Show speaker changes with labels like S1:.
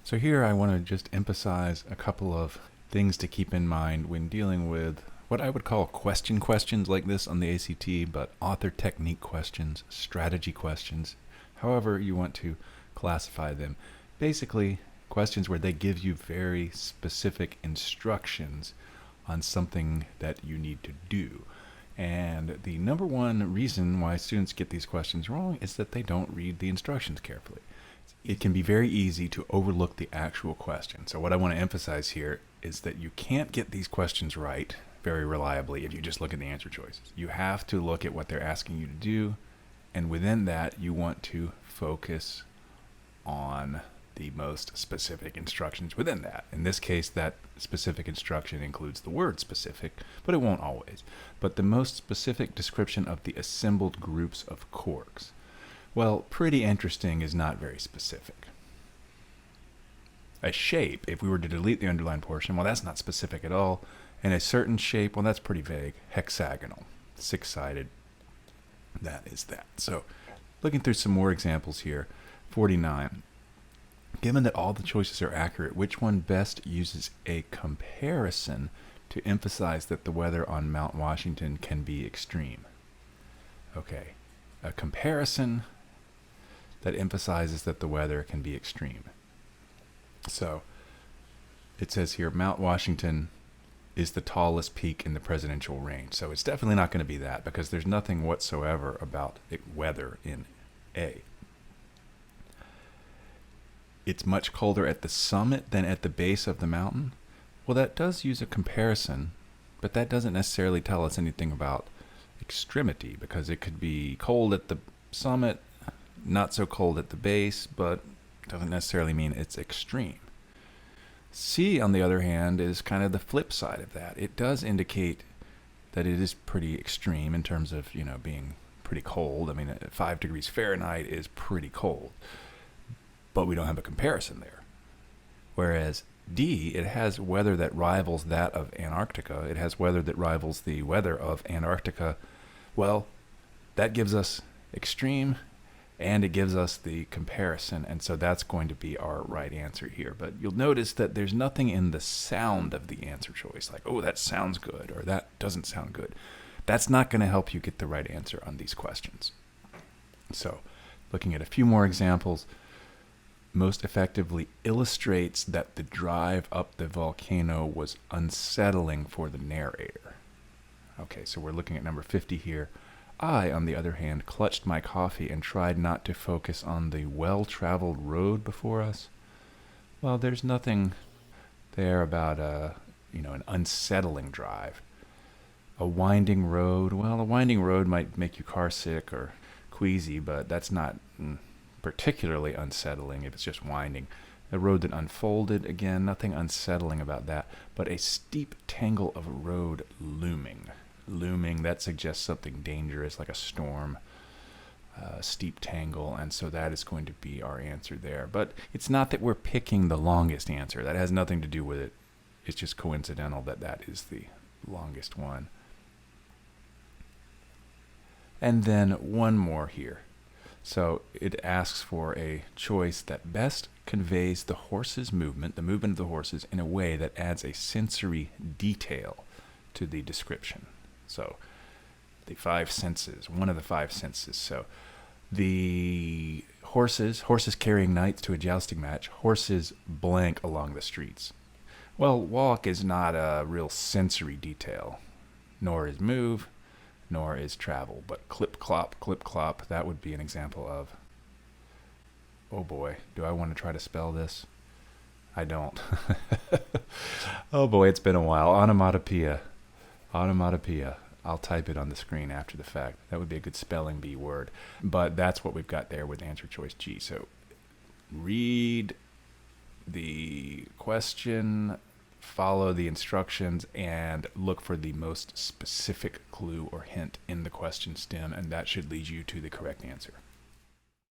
S1: So here I want to just emphasize a couple of things to keep in mind when dealing with what I would call questions like this on the ACT, but author technique questions, strategy questions, however you want to classify them. Basically, questions where they give you very specific instructions on something that you need to do. And the number one reason why students get these questions wrong is that they don't read the instructions carefully. It can be very easy to overlook the actual question. So what I want to emphasize here is that you can't get these questions right very reliably if you just look at the answer choices. You have to look at what they're asking you to do, and within that you want to focus on the most specific instructions within that. In this case, that specific instruction includes the word specific, but it won't always. But the most specific description of the assembled groups of quarks. Well, pretty interesting is not very specific. A shape, if we were to delete the underlined portion, well, that's not specific at all. And a certain shape, well, that's pretty vague. Hexagonal, six-sided, that is that. So, looking through some more examples here. 49. Given that all the choices are accurate, which one best uses a comparison to emphasize that the weather on Mount Washington can be extreme? Okay, a comparison that emphasizes that the weather can be extreme. So it says here, Mount Washington is the tallest peak in the presidential range. So it's definitely not going to be that, because there's nothing whatsoever about weather in A. It's much colder at the summit than at the base of the mountain. Well, that does use a comparison, but that doesn't necessarily tell us anything about extremity, because it could be cold at the summit, not so cold at the base, but doesn't necessarily mean it's extreme. C, on the other hand, is kind of the flip side of that. It does indicate that it is pretty extreme in terms of, being pretty cold. I mean, 5 degrees Fahrenheit is pretty cold, but we don't have a comparison there. Whereas D, it has weather that rivals that of Antarctica. It has weather that rivals the weather of Antarctica. Well, that gives us extreme, and it gives us the comparison, and so that's going to be our right answer here. But you'll notice that there's nothing in the sound of the answer choice, like, oh, that sounds good, or that doesn't sound good. That's not going to help you get the right answer on these questions. So, looking at a few more examples, most effectively illustrates that the drive up the volcano was unsettling for the narrator. Okay, so we're looking at number 50 here. I, on the other hand, clutched my coffee and tried not to focus on the well-traveled road before us. Well, there's nothing there about an unsettling drive. A winding road, well, a winding road might make you car sick or queasy, but that's not particularly unsettling if it's just winding. A road that unfolded, again, nothing unsettling about that, but a steep tangle of a road looming. Looming, that suggests something dangerous, like a storm, steep tangle, and so that is going to be our answer there. But it's not that we're picking the longest answer. That has nothing to do with it. It's just coincidental that that is the longest one. And then one more here. So it asks for a choice that best conveys the horse's movement, the movement of the horses, in a way that adds a sensory detail to the description. So the 5 senses, one of the 5 senses. So the horses carrying knights to a jousting match, horses blank along the streets. Well, walk is not a real sensory detail, nor is move, nor is travel, but clip clop, that would be an example of, oh boy, do I want to try to spell this? I don't. Oh boy, it's been a while. Onomatopoeia. I'll type it on the screen after the fact. That would be a good spelling bee word. But that's what we've got there with answer choice G. So read the question, follow the instructions, and look for the most specific clue or hint in the question stem, and that should lead you to the correct answer.